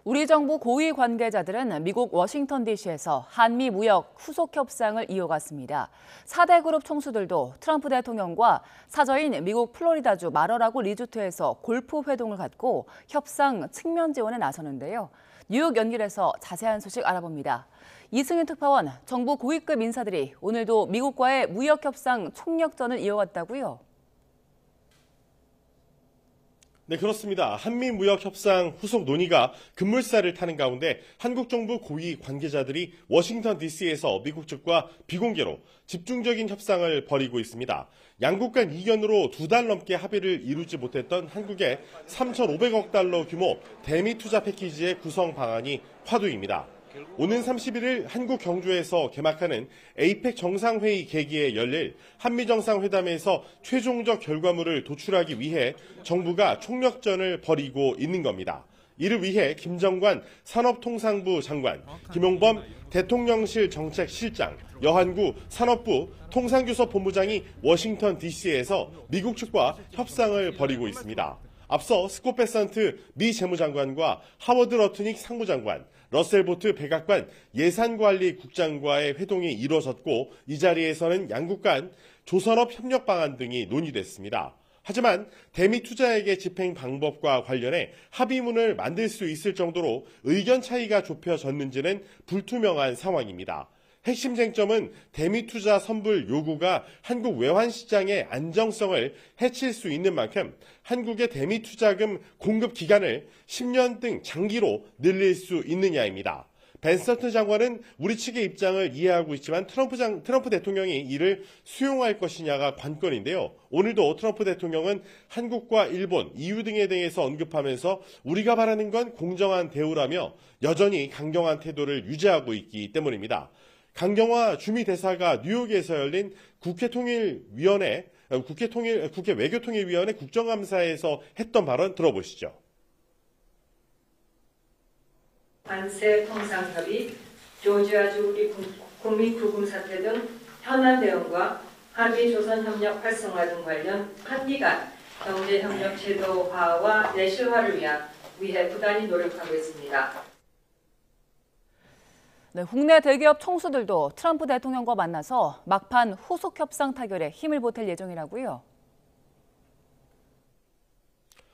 우리 정부 고위 관계자들은 미국 워싱턴 DC에서 한미 무역 후속 협상을 이어갔습니다. 4대 그룹 총수들도 트럼프 대통령과 사저인 미국 플로리다주 마러라고 리조트에서 골프 회동을 갖고 협상 측면 지원에 나서는데요. 뉴욕 연결해서 자세한 소식 알아봅니다. 이승윤 특파원, 정부 고위급 인사들이 오늘도 미국과의 무역 협상 총력전을 이어갔다고요? 네, 그렇습니다. 한미 무역 협상 후속 논의가 급물살을 타는 가운데 한국 정부 고위 관계자들이 워싱턴 DC에서 미국 측과 비공개로 집중적인 협상을 벌이고 있습니다. 양국 간 이견으로 2달 넘게 합의를 이루지 못했던 한국의 3,500억 달러 규모 대미 투자 패키지의 구성 방안이 화두입니다. 오는 31일 한국 경주에서 개막하는 에이펙 정상회의 계기에 열릴 한미정상회담에서 최종적 결과물을 도출하기 위해 정부가 총력전을 벌이고 있는 겁니다. 이를 위해 김정관 산업통상부 장관, 김용범 대통령실 정책실장, 여한구 산업부 통상교섭 본부장이 워싱턴 DC에서 미국 측과 협상을 벌이고 있습니다. 앞서 스콧 베선트 미 재무장관과 하워드 러트닉 상무장관, 러셀 보트 백악관 예산관리국장과의 회동이 이루어졌고 이 자리에서는 양국 간 조선업 협력 방안 등이 논의됐습니다. 하지만 대미 투자액의 집행 방법과 관련해 합의문을 만들 수 있을 정도로 의견 차이가 좁혀졌는지는 불투명한 상황입니다. 핵심 쟁점은 대미 투자 선불 요구가 한국 외환 시장의 안정성을 해칠 수 있는 만큼 한국의 대미 투자금 공급 기간을 10년 등 장기로 늘릴 수 있느냐입니다. 벤서트 장관은 우리 측의 입장을 이해하고 있지만 트럼프 대통령이 이를 수용할 것이냐가 관건인데요. 오늘도 트럼프 대통령은 한국과 일본, EU 등에 대해서 언급하면서 우리가 바라는 건 공정한 대우라며 여전히 강경한 태도를 유지하고 있기 때문입니다. 강경화 주미 대사가 뉴욕에서 열린 국회 외교통일위원회 국정감사에서 했던 발언 들어보시죠. 관세 통상협의, 조지아주 우리 국민 구금 사태 등 현안 대응과 한미 조선 협력 활성화 등 관련 한미 간 경제 협력 제도화와 내실화를 위해 부단히 노력하고 있습니다. 네, 국내 대기업 총수들도 트럼프 대통령과 만나서 막판 후속 협상 타결에 힘을 보탤 예정이라고요.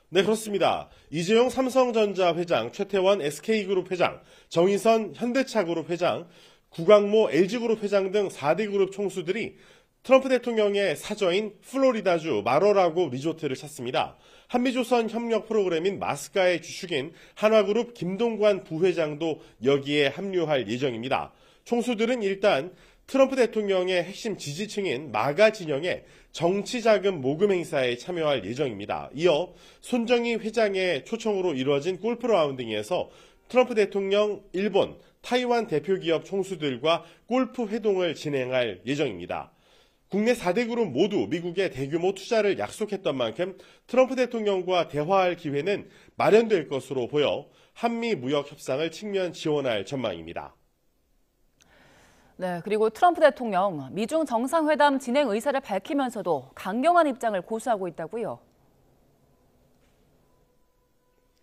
네, 그렇습니다. 이재용 삼성전자 회장, 최태원 SK그룹 회장, 정의선 현대차그룹 회장, 구광모 LG그룹 회장 등 4대 그룹 총수들이 트럼프 대통령의 사저인 플로리다주 마러라고 리조트를 찾습니다. 한미조선 협력 프로그램인 마스카의 주축인 한화그룹 김동관 부회장도 여기에 합류할 예정입니다. 총수들은 일단 트럼프 대통령의 핵심 지지층인 마가 진영의 정치자금 모금 행사에 참여할 예정입니다. 이어 손정희 회장의 초청으로 이루어진 골프 라운딩에서 트럼프 대통령, 일본, 타이완 대표기업 총수들과 골프 회동을 진행할 예정입니다. 국내 4대 그룹 모두 미국에 대규모 투자를 약속했던 만큼 트럼프 대통령과 대화할 기회는 마련될 것으로 보여 한미 무역 협상을 측면 지원할 전망입니다. 네, 그리고 트럼프 대통령 미중 정상회담 진행 의사를 밝히면서도 강경한 입장을 고수하고 있다고요.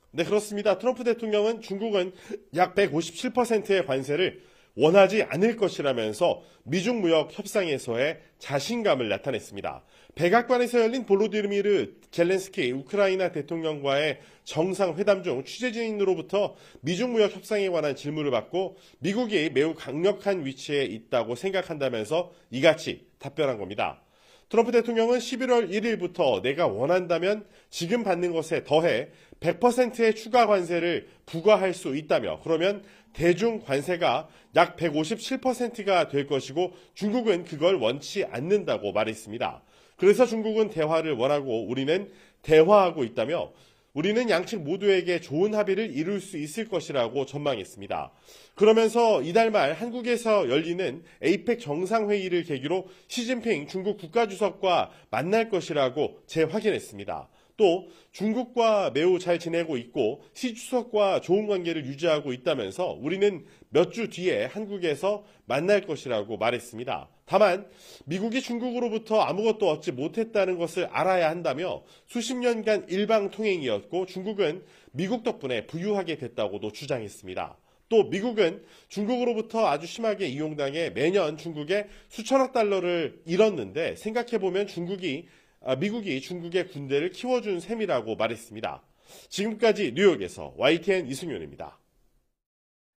네, 그렇습니다. 트럼프 대통령은 중국은 약 157%의 관세를 원하지 않을 것이라면서 미중 무역 협상에서의 자신감을 나타냈습니다. 백악관에서 열린 볼로디미르 젤렌스키 우크라이나 대통령과의 정상회담 중 취재진으로부터 미중 무역 협상에 관한 질문을 받고 미국이 매우 강력한 위치에 있다고 생각한다면서 이같이 답변한 겁니다. 트럼프 대통령은 11월 1일부터 내가 원한다면 지금 받는 것에 더해 100%의 추가 관세를 부과할 수 있다며 그러면 대중 관세가 약 157%가 될 것이고 중국은 그걸 원치 않는다고 말했습니다. 그래서 중국은 대화를 원하고 우리는 대화하고 있다며 우리는 양측 모두에게 좋은 합의를 이룰 수 있을 것이라고 전망했습니다. 그러면서 이달 말 한국에서 열리는 에이펙 정상회의를 계기로 시진핑 중국 국가주석과 만날 것이라고 재확인했습니다. 또 중국과 매우 잘 지내고 있고 시 주석과 좋은 관계를 유지하고 있다면서 우리는 몇 주 뒤에 한국에서 만날 것이라고 말했습니다. 다만 미국이 중국으로부터 아무것도 얻지 못했다는 것을 알아야 한다며 수십 년간 일방 통행이었고 중국은 미국 덕분에 부유하게 됐다고도 주장했습니다. 또 미국은 중국으로부터 아주 심하게 이용당해 매년 중국에 수천억 달러를 잃었는데 생각해보면 미국이 중국의 군대를 키워준 셈이라고 말했습니다. 지금까지 뉴욕에서 YTN 이승윤입니다.